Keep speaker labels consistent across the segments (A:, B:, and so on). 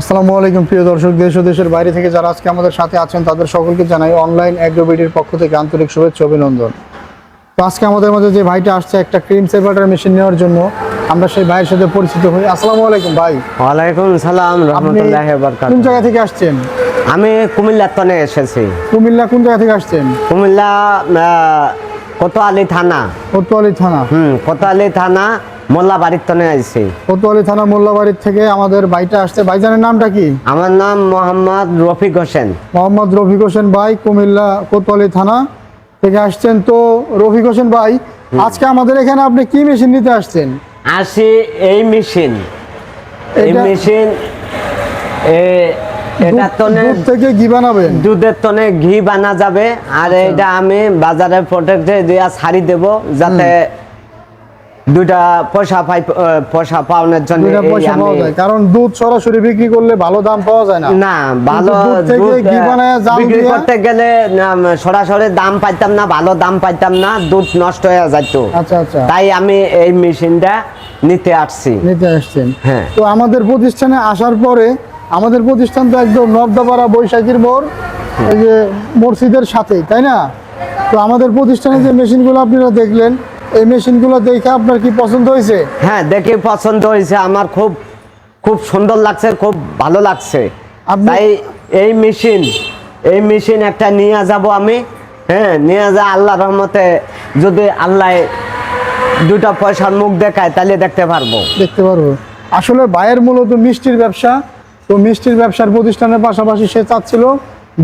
A: আসসালামু আলাইকুম প্রিয় দর্শক, দেশ ও দেশের বাইরে থেকে যারা আজকে আমাদের সাথে আছেন তাদের সকলকে জানাই অনলাইন অ্যাগ্রোবিডির পক্ষ থেকে আন্তরিক শুভেচ্ছা অভিনন্দন। তো আজকে আমাদের মধ্যে যে ভাইটা আসছে একটা ক্রিম সেপারেটর মেশিন নেওয়ার জন্য, আমরা সেই ভাইয়ের সাথে পরিচিত হই। আসসালামু আলাইকুম ভাই।
B: ওয়ালাইকুম সালাম রাহমাতুল্লাহি ওয়া বারাকাতুহু।
A: কোন জায়গা থেকে আসছেন?
B: আমি কুমিল্লা থেকে এসেছি।
A: কুমিল্লা কোন জায়গা থেকে আসছেন?
B: কুমিল্লা কোতোয়ালি থানা।
A: কোতোয়ালি থানা?
B: কোতোয়ালি থানা মোল্লাবাড়ির থেকে আইছি।
A: কোতোয়ালি থানা মোল্লাবাড়ির থেকে আমাদের ভাইটা আসছে। ভাইজানের নামটা কি?
B: আমার নাম মোহাম্মদ রফিক হোসেন।
A: মোহাম্মদ রফিক হোসেন ভাই, কুমিল্লা কোতোয়ালি থানা থেকে আসছেন। তো রফিক হোসেন ভাই, আজকে আমাদের এখানে আপনি কি মেশিন নিতে আসছেন?
B: আসি এই মেশিন এটা
A: দুধ থেকে ঘি বানাবেন?
B: দুধের তনে ঘি বানা যাবে। আর এটা আমি বাজারে প্রোডাক্টে দিয়া ছাড়ি দেব, যাতে দুইটা পয়সা পাওয়ানোর জন্য।
A: কারণ দুধ সরাসরি বিক্রি করলে ভালো দাম পাওয়া যায় না।
B: না, ভালো বিক্রি করতে গেলে সরাসরি দাম পাইতাম না, ভালো দাম পাইতাম না, দুধ নষ্ট হয়ে যেত।
A: আচ্ছা আচ্ছা,
B: তাই আমি এই মেশিনটা নিতে আসছেন।
A: হ্যাঁ। তো আমাদের প্রতিষ্ঠানে আসার পরে, আমাদের প্রতিষ্ঠান তো একদম নবদাপাড়া বৈশাখীর মোড়, এই যে মসজিদের সাথেই, তাই না? তো আমাদের প্রতিষ্ঠানে যে মেশিনগুলো আপনারা দেখলেন, এই মেশিনগুলো দেখে আপনার কি পছন্দ হয়েছে?
B: হ্যাঁ, দেখে পছন্দ হয়েছে। আমার খুব খুব সুন্দর লাগছে, খুব ভালো লাগছে। তাই এই মেশিন একটা নিয়ে যাব আমি। হ্যাঁ, নিয়ে যা আল্লাহর রহমতে যদি আল্লাহ দুটা পয়সার মুখ দেখায় তাহলে দেখতে পারবো।
A: আসলে ভাইয়ের মূলত মিষ্টির ব্যবসা। তো মিষ্টির ব্যবসার প্রতিষ্ঠানের পাশাপাশি সে চাচ্ছিল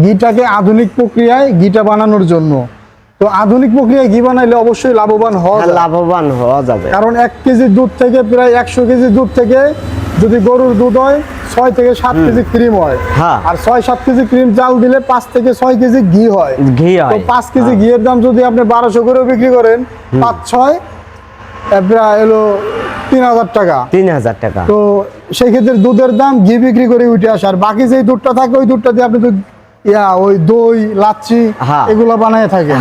A: ঘিটাকে আধুনিক প্রক্রিয়ায় ঘিটা বানানোর জন্য। তো আধুনিক প্রক্রিয়ায় ঘি বানাইলে অবশ্যই লাভবান হওয়া যাবে। কারণ 1 কেজি দুধ থেকে প্রায় 100 কেজি দুধ থেকে যদি গরুর দুধ হয় 6 থেকে 7 কেজি ক্রিম হয়। আর 6-7 কেজি ক্রিম জাল দিলে 5 থেকে 6 কেজি ঘি হয়। তো 5 কেজি ঘিয়ের দাম যদি আপনি 1200 করে বিক্রি করেন, 5-6 এলো 3000 টাকা। তো সেই ক্ষেত্রে দুধের দাম ঘি বিক্রি করে উঠে আসে। আর বাকি যে দুধটা থাকে, ওই দুধটা দিয়ে আপনি ওই দই, লাচ্ছি এগুলো বানায় থাকে।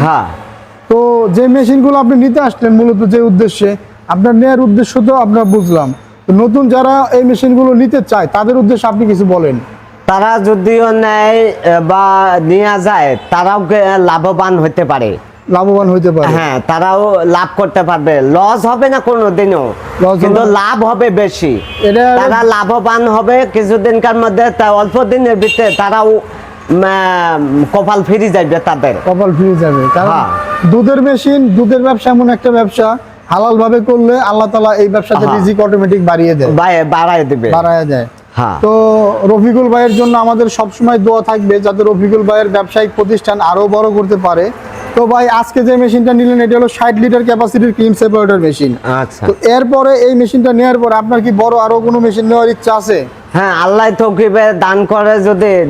A: তো যে মেশিনগুলো আপনি নিতে আসলেন মূলত যে উদ্দেশ্যে, আপনার নেওয়ার উদ্দেশ্য তো আপনার বুঝলাম। তো নতুন যারা এই মেশিনগুলো নিতে চায় তাদের উদ্দেশ্যে আপনি কিছু বলেন।
B: তারা যদিও নেয় বা নিয়ে যায়, তারাও লাভবান হতে পারে। হ্যাঁ, তারাও লাভ করতে পারবে। লস হবে না কোনোদিনও, কিন্তু লাভ হবে বেশি। তারা লাভবান হবে কিছুদিনকার মধ্যে। অল্প দিনের ভিতরে তারাও কপাল ফিরে যাবে, তাদের
A: কপাল ফিরে যাবে। কারণ দুধের মেশিন, দুধের ব্যবসা এমন একটা ব্যবসা, হালাল ভাবে করলে আল্লাহ তাআলা এই ব্যবসাতে রিজিক অটোমেটিক বাড়ায় দেয়। তো রফিকুল ভাইয়ের জন্য আমাদের সবসময় দোয়া থাকবে যাতে রফিকুল ভাইয়ের ব্যবসায়িক প্রতিষ্ঠান আরো বড় করতে পারে। তো ভাই, আজকে যে মেশিনটা নিলেন এটা হলো 60 লিটার ক্যাপাসিটির ক্রিম সেপারেটর মেশিন।
B: আচ্ছা।
A: তো এরপরে এই মেশিনটা নেওয়ার পর আপনার কি বড় আরো কোনো মেশিন নেওয়ার ইচ্ছা আছে?
B: হ্যাঁ, আল্লাহ তৌফিকে দান করে,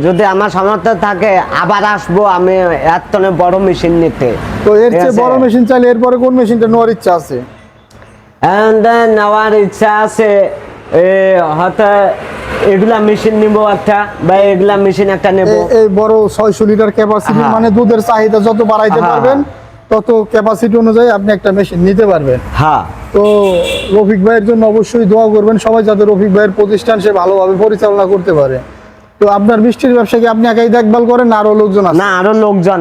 B: যদি আমার সামর্থ্য থাকে আবার আসবো আমি এত বড় মেশিন নিতে।
A: তো এর চেয়ে বড় মেশিন চাইলে এরপরে কোন মেশিনটা নেওয়ার ইচ্ছা আছে?
B: নেওয়ার ইচ্ছা আছে, হয়তো এগুলা মেশিন নিব একটা, বা এগুলা মেশিন একটা নেব।
A: এই বড় 600 লিটার ক্যাপাসিটি, মানে দুধের চাহিদা যত বাড়াইতে পারবেন তত ক্যাপাসিটি অনুযায়ী আপনি একটা মেশিন নিতে পারবেন। তো রফিক ভাইয়ের জন্য অবশ্যই দোয়া করবেন সবাই, যাতে রফিক ভাইয়ের প্রতিষ্ঠান সে ভালোভাবে পরিচালনা করতে পারে। তো আপনার মিষ্টির ব্যবসাকে আপনি একাই দেখভাল করেন না আরো লোকজন আছে?
B: না, আরো লোকজন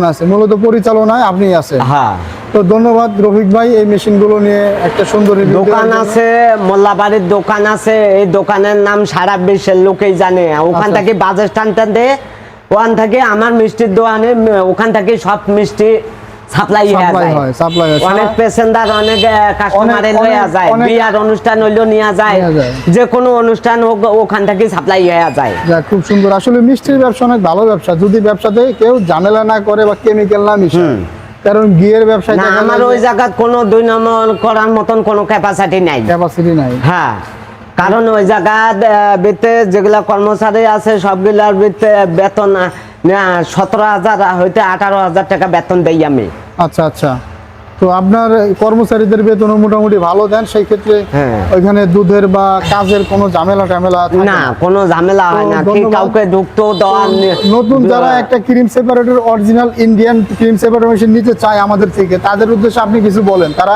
B: আছে,
A: মূলত পরিচালনায় আপনি আছেন। তো ধন্যবাদ রফিক ভাই, এই মেশিনগুলো নিয়ে একটা সুন্দর
B: দোকান আছে, মোল্লাবাড়ির দোকান আছে। এই দোকানের নাম সারা বিশ্বের লোকেই জানে। ওখান থেকে বাস স্ট্যান্ডটা দেয়, ওখান থেকে আমার মিষ্টির দোকানে, ওখান থেকে সব মিষ্টি সাপ্লাই হয়। অনেক প্যাসেঞ্জার, অনেক কাস্টমার লইয়া যায়, বিয়ার অনুষ্ঠান হইলেও নিয়ে যায়, যে কোনো অনুষ্ঠান হোক ওখান থেকে সাপ্লাই হয়ে যায়।
A: খুব সুন্দর। আসলে মিষ্টির ব্যবসা অনেক ভালো ব্যবসা, যদি ব্যবসাতে কেউ ঝামেলা না করে বা কেমিক্যাল না মিশায়। কারণ ঘিয়ের ব্যবসায়
B: আমার ওই জায়গায় কোনো 2 নম্বর করার মতন কোনো ক্যাপাসিটি নাই। হ্যাঁ, কারণ ওই জায়গার ভিতরে যেগুলা কর্মচারী আছে সবগুলার ভিতরে বেতন 17,000 হইতে 18,000 টাকা বেতন দেই আমি।
A: আচ্ছা আচ্ছা। তো আপনার কর্মচারীদের বেতন মোটামুটি ভালো দেন, সেই ক্ষেত্রে ওইখানে দুধের বা কাজের কোনো ঝামেলা
B: না, কোনো ঝামেলা হয় না। কি কাউকে ঢুকতো দেওয়া।
A: নতুন যারা একটা cream separator, original Indian cream separator machine নিতে চায় আমাদের থেকে, তাদের উদ্দেশ্যে আপনি কিছু বলেন। তারা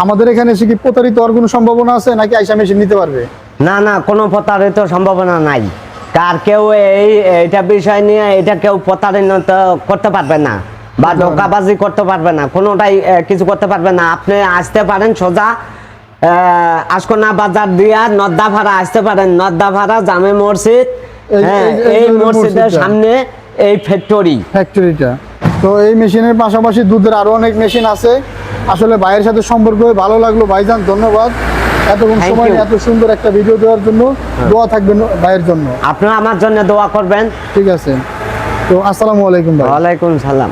A: আমাদের এখানে এসে কি প্রতারিত হওয়ার কোনো সম্ভাবনা আছে, নাকি আইসা মেশিন নিতে পারবে?
B: না, কোনো প্রতারিত সম্ভাবনা নাই। কার কেউ এইটা বিষয় নিয়ে এটা কেউ প্রতারিত করতে পারবে না বা ধোকাবাজি করতে পারবে না, কোনোটাই কিছু করতে পারবে না। আপনি আসতে পারেন সোজা আশকোনা বাজার দিয়া নদ্দাভাড়া আসতে পারেন, নদ্দাভাড়া জামে মসজিদ, হ্যাঁ এই মসজিদের সামনে এই
A: ফ্যাক্টরিটা। তো এই মেশিনের পাশাপাশি দুধের আরো অনেক মেশিন আছে। আসলে ভাইয়ের সাথে সম্পর্ক হয়ে ভালো লাগলো ভাইজান, ধন্যবাদ এতক্ষণ
B: Thank
A: সময়
B: you.
A: নিয়ে এত সুন্দর একটা ভিডিও দেওয়ার জন্য। দোয়া থাকবেন ভাইয়ের জন্য।
B: আপনারা আমার জন্য দোয়া করবেন।
A: ঠিক আছে, তো আসসালামু আলাইকুম ভাই।
B: ওয়ালাইকুম সালাম।